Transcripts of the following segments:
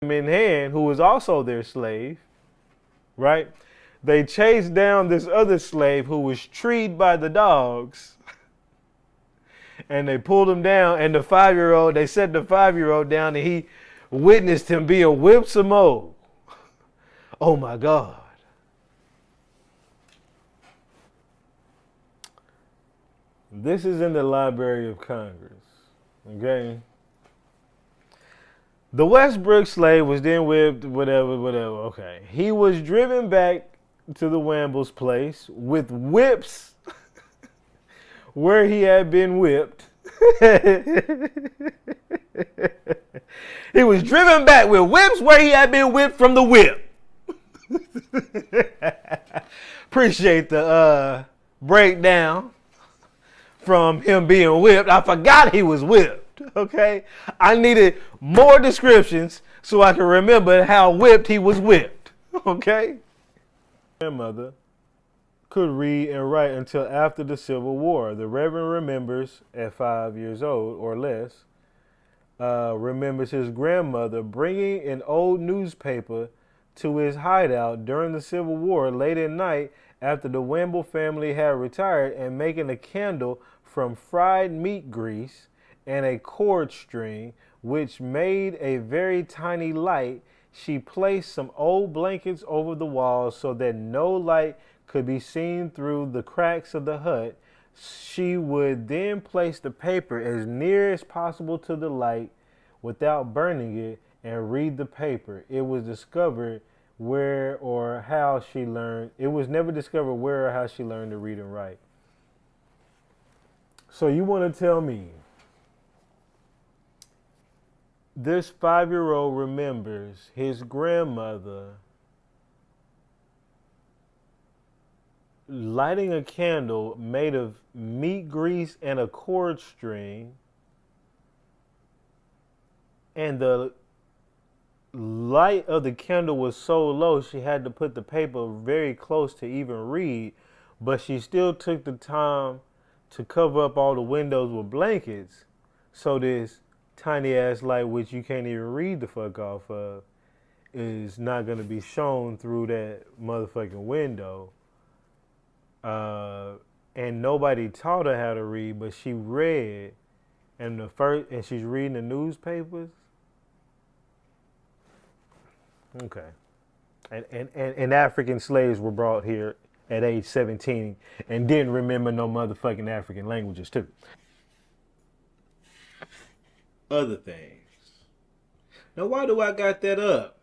in hand, who was also their slave, right? They chased down this other slave who was treed by the dogs, and they pulled him down. And they set the 5-year-old down, and he witnessed him being whipped some more. Oh my God. This is in the Library of Congress, okay? The Westbrook slave was then whipped, whatever, okay. He was driven back to the Wamble's place with whips where he had been whipped. He was driven back with whips where he had been whipped from the whip. Appreciate the breakdown from him being whipped. I forgot he was whipped, okay? I needed more descriptions so I can remember how whipped he was whipped, okay? Grandmother could read and write until after the Civil War. The Reverend remembers, at 5 years old or less, remembers his grandmother bringing an old newspaper to his hideout during the Civil War late at night after the Wamble family had retired, and making a candle from fried meat grease and a cord string, which made a very tiny light. She placed some old blankets over the walls so that no light could be seen through the cracks of the hut. She would then place the paper as near as possible to the light without burning it and read the paper. It was never discovered where or how she learned to read and write. So you want to tell me this 5-year-old remembers his grandmother lighting a candle made of meat grease and a cord string, and the light of the candle was so low she had to put the paper very close to even read, but she still took the time to cover up all the windows with blankets so this tiny ass light, which you can't even read the fuck off of, is not going to be shown through that motherfucking window. And nobody taught her how to read, but she read, and she's reading the newspapers. Okay. And African slaves were brought here at age 17 and didn't remember no motherfucking African languages too. Other things. Now, why do I got that up?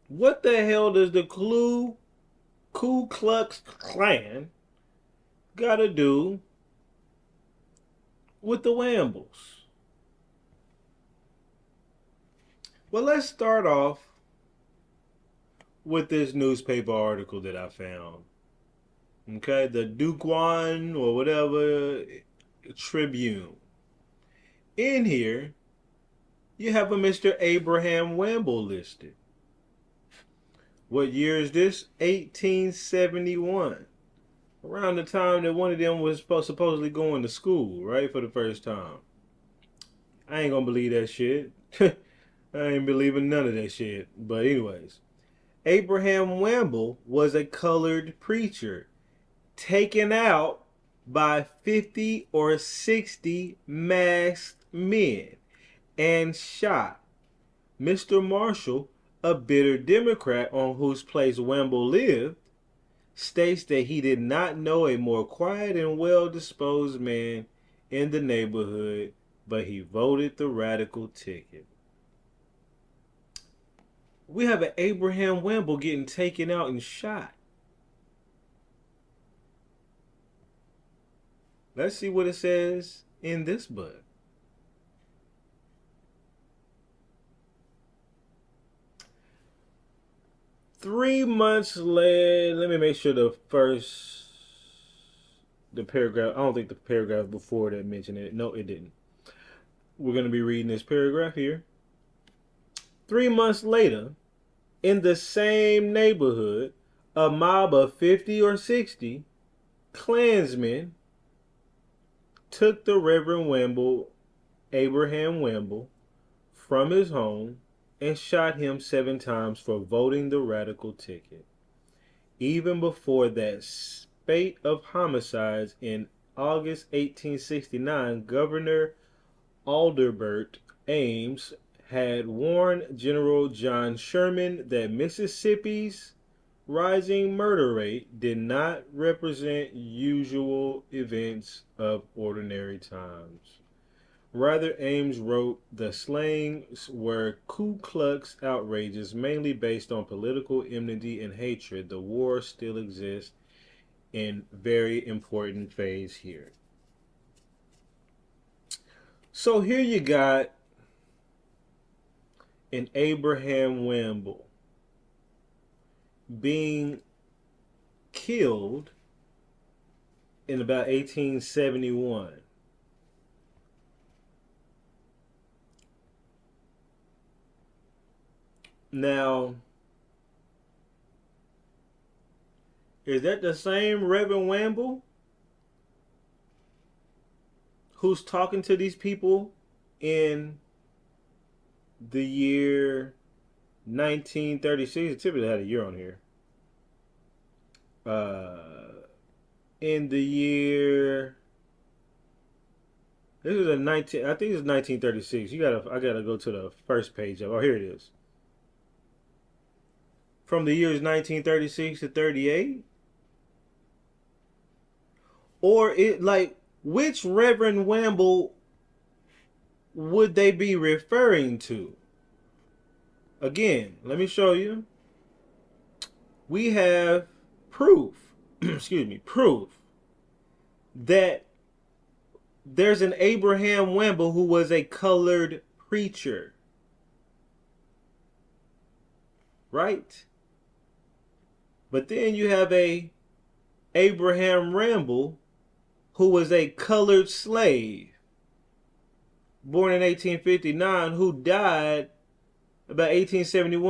What the hell does the Ku Klux Klan gotta do with the Wambles? Well, let's start off with this newspaper article that I found. Okay, the Duquan or whatever Tribune. In here, you have a Mr. Abraham Wamble listed. What year is this? 1871. Around the time that one of them was supposedly going to school, right, for the first time. I ain't gonna believe that shit. I ain't believing none of that shit. But anyways, Abraham Wamble was a colored preacher taken out by 50 or 60 masked men and shot. Mr. Marshall, a bitter Democrat on whose place Wamble lived, states that he did not know a more quiet and well-disposed man in the neighborhood, but he voted the radical ticket. We have an Abraham Wamble getting taken out and shot. Let's see what it says in this book. Three months later, let me make sure the paragraph, I don't think the paragraph before that mentioned it. No, it didn't. We're going to be reading this paragraph here. 3 months later, in the same neighborhood, a mob of 50 or 60 Klansmen took the Reverend Wamble, Abraham Wamble, from his home and shot him 7 times for voting the radical ticket. Even before that spate of homicides in August 1869, Governor Adelbert Ames had warned General John Sherman that Mississippi's rising murder rate did not represent usual events of ordinary times. Rather, Ames wrote, the slayings were Ku Klux outrages, mainly based on political enmity and hatred. The war still exists in very important phase here. So here you got an Abraham Wamble being killed in about 1871. Now, is that the same Reverend Wamble who's talking to these people in the year 1936? It typically had a year on here. In the year, this is a 19. I think it's 1936. I gotta go to the first page of. Oh, here it is. From the years 1936 to 38, or it like which Reverend Wamble would they be referring to? Again, let me show you. We have proof, proof that there's an Abraham Wamble who was a colored preacher. Right? But then you have a Abraham Wamble who was a colored slave born in 1859 who died about 1871.